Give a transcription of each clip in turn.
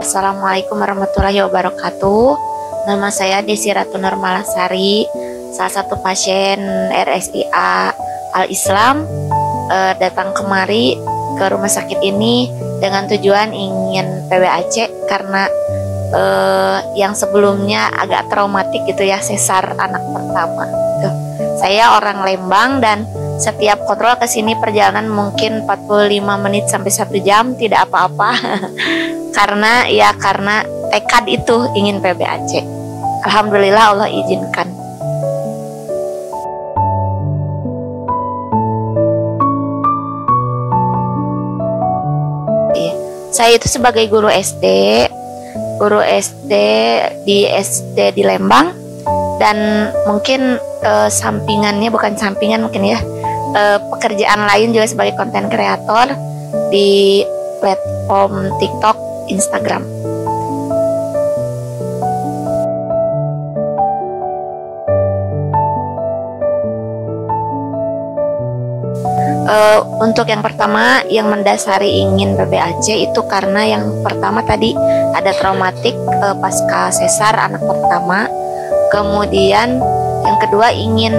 Assalamualaikum warahmatullahi wabarakatuh. Nama saya Desi Ratu Nurmalasari, salah satu pasien RSIA Al Islam. Datang kemari ke rumah sakit ini dengan tujuan ingin PBAC karena yang sebelumnya agak traumatik gitu ya, sesar anak pertama. Tuh. Saya orang Lembang dan setiap kontrol ke sini perjalanan mungkin 45 menit sampai 1 jam, tidak apa-apa. karena tekad itu ingin PBAC. Alhamdulillah Allah izinkan. Saya itu sebagai guru SD di SD di Lembang, dan mungkin sampingannya, bukan sampingan mungkin ya, pekerjaan lain juga sebagai konten kreator di platform TikTok, Instagram. Untuk yang pertama yang mendasari ingin PBAC itu karena yang pertama tadi ada traumatik pasca sesar anak pertama. Kemudian yang kedua ingin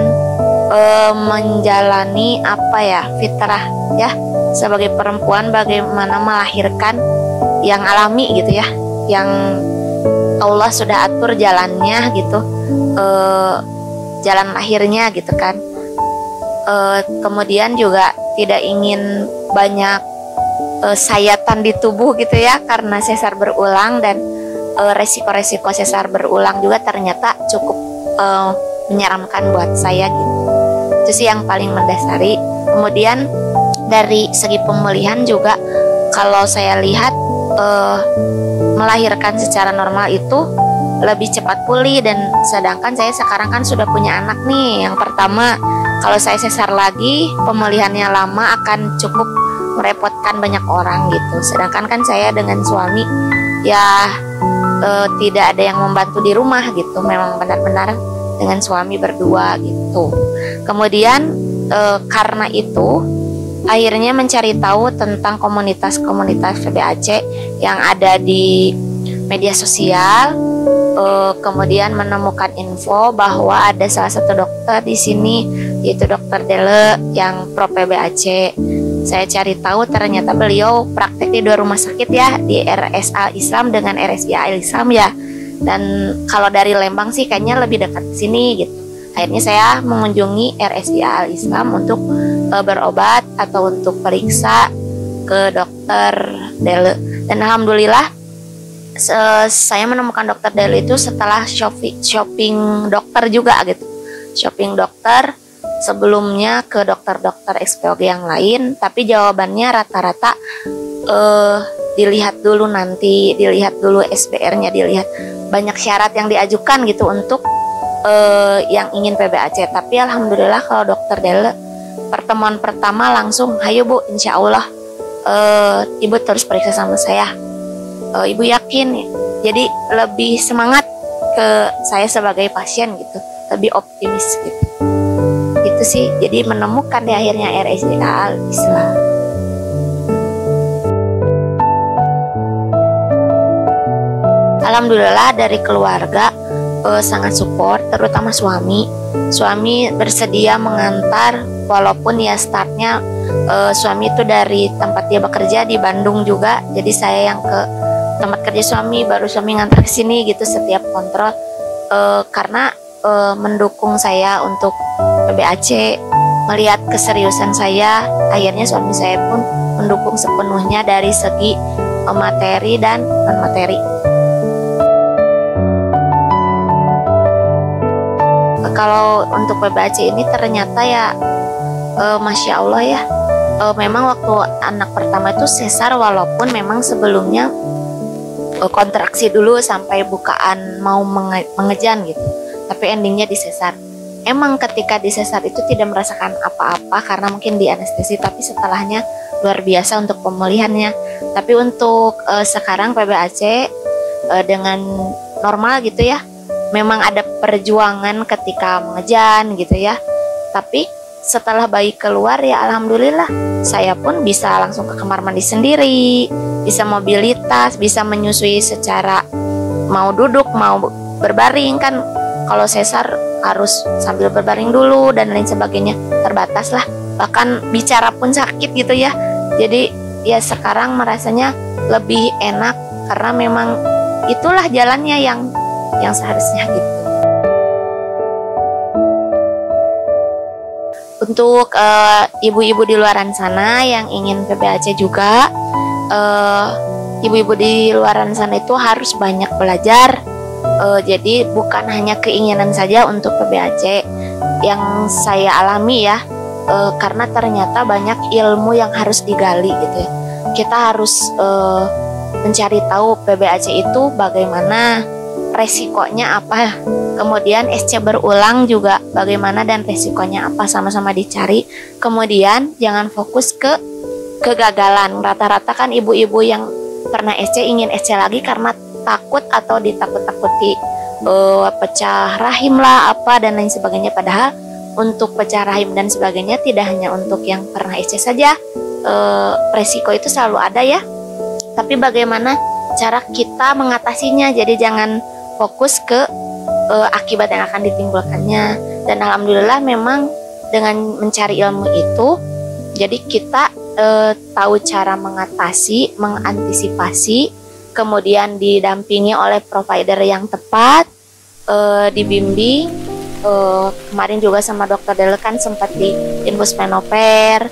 menjalani fitrah ya, sebagai perempuan bagaimana melahirkan yang alami gitu ya, yang Allah sudah atur jalannya gitu, jalan lahirnya gitu kan. Kemudian juga tidak ingin banyak sayatan di tubuh gitu ya, karena sesar berulang, dan resiko-resiko sesar berulang juga ternyata cukup menyeramkan buat saya gitu. Itu sih yang paling mendasari. Kemudian dari segi pemulihan juga, kalau saya lihat melahirkan secara normal itu lebih cepat pulih, dan sedangkan saya sekarang kan sudah punya anak nih. Yang pertama, kalau saya sesar lagi pemulihannya lama akan cukup merepotkan banyak orang gitu. Sedangkan kan saya dengan suami ya tidak ada yang membantu di rumah gitu, memang benar-benar dengan suami berdua gitu. Kemudian karena itu akhirnya mencari tahu tentang komunitas-komunitas PBAC yang ada di media sosial. Kemudian menemukan info bahwa ada salah satu dokter di sini, yaitu Dokter Dele yang pro PBAC. Saya cari tahu ternyata beliau praktek di 2 rumah sakit ya, di RSA Islam dengan RSIA Al Islam ya. Dan kalau dari Lembang sih kayaknya lebih dekat ke sini gitu. Akhirnya saya mengunjungi RSIA Al Islam untuk berobat atau untuk periksa ke Dokter Dele. Dan alhamdulillah saya menemukan Dokter Dele itu setelah shopping dokter juga gitu. Shopping dokter sebelumnya ke dokter-dokter SPOG yang lain, tapi jawabannya rata-rata dilihat dulu nanti, dilihat dulu SBR-nya, dilihat banyak syarat yang diajukan gitu untuk yang ingin PBAC. Tapi alhamdulillah kalau Dokter Dele pertemuan pertama langsung, "Hayo Bu, insya Allah Ibu terus periksa sama saya. Ibu yakin ya." Jadi lebih semangat ke saya sebagai pasien gitu, lebih optimis gitu. Itu sih, jadi menemukan di akhirnya RSIA Al Islam. Alhamdulillah dari keluarga sangat support, terutama suami. Suami bersedia mengantar, walaupun ya startnya suami itu dari tempat dia bekerja di Bandung juga, jadi saya yang ke tempat kerja suami, baru suami ngantar ke sini gitu setiap kontrol, karena mendukung saya untuk PBAC, melihat keseriusan saya. Akhirnya suami saya pun mendukung sepenuhnya dari segi materi dan non materi. Kalau untuk PBAC ini ternyata ya Masya Allah ya, memang waktu anak pertama itu sesar, walaupun memang sebelumnya kontraksi dulu sampai bukaan mau mengejan gitu, tapi endingnya disesar. Emang ketika disesar itu tidak merasakan apa-apa karena mungkin di anestesi, tapi setelahnya luar biasa untuk pemulihannya. Tapi untuk sekarang PBAC dengan normal gitu ya, memang ada perjuangan ketika mengejan gitu ya, tapi setelah bayi keluar ya alhamdulillah saya pun bisa langsung ke kamar mandi sendiri, bisa mobilitas, bisa menyusui secara mau duduk mau berbaring. Kan kalau sesar harus sambil berbaring dulu dan lain sebagainya, terbatas lah, bahkan bicara pun sakit gitu ya. Jadi ya sekarang merasanya lebih enak karena memang itulah jalannya yang seharusnya gitu. Untuk ibu-ibu di luaran sana yang ingin PBAC juga, ibu-ibu di luaran sana itu harus banyak belajar. Jadi bukan hanya keinginan saja untuk PBAC yang saya alami ya, karena ternyata banyak ilmu yang harus digali gitu ya. Kita harus mencari tahu PBAC itu bagaimana, resikonya apa, kemudian SC berulang juga bagaimana dan resikonya apa, sama-sama dicari. Kemudian jangan fokus ke kegagalan. Rata-rata kan ibu-ibu yang pernah SC ingin SC lagi karena takut atau ditakut-takuti pecah rahim lah apa dan lain sebagainya. Padahal untuk pecah rahim dan sebagainya tidak hanya untuk yang pernah SC saja, resiko itu selalu ada ya. Tapi bagaimana cara kita mengatasinya, jadi jangan fokus ke akibat yang akan ditimbulkannya. Dan alhamdulillah memang dengan mencari ilmu itu, jadi kita tahu cara mengatasi, mengantisipasi, kemudian didampingi oleh provider yang tepat, dibimbing. Kemarin juga sama dokter Del kan sempat di infus menoper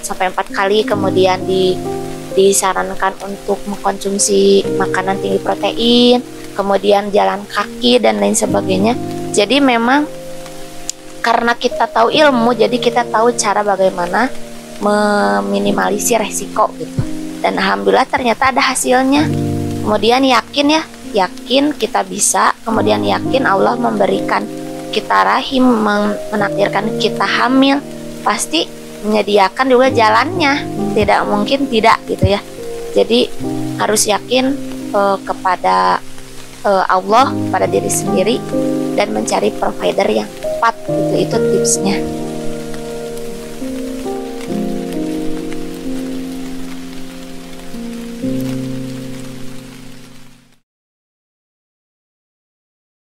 sampai 4 kali, kemudian disarankan untuk mengkonsumsi makanan tinggi protein, kemudian jalan kaki dan lain sebagainya. Jadi memang karena kita tahu ilmu, jadi kita tahu cara bagaimana meminimalisir resiko gitu. Dan alhamdulillah ternyata ada hasilnya. Kemudian yakin kita bisa, kemudian yakin Allah memberikan kita rahim, menakdirkan kita hamil, pasti menyediakan juga jalannya, tidak mungkin tidak gitu ya. Jadi harus yakin kepada Allah, pada diri sendiri, dan mencari provider yang tepat gitu. Itu tipsnya.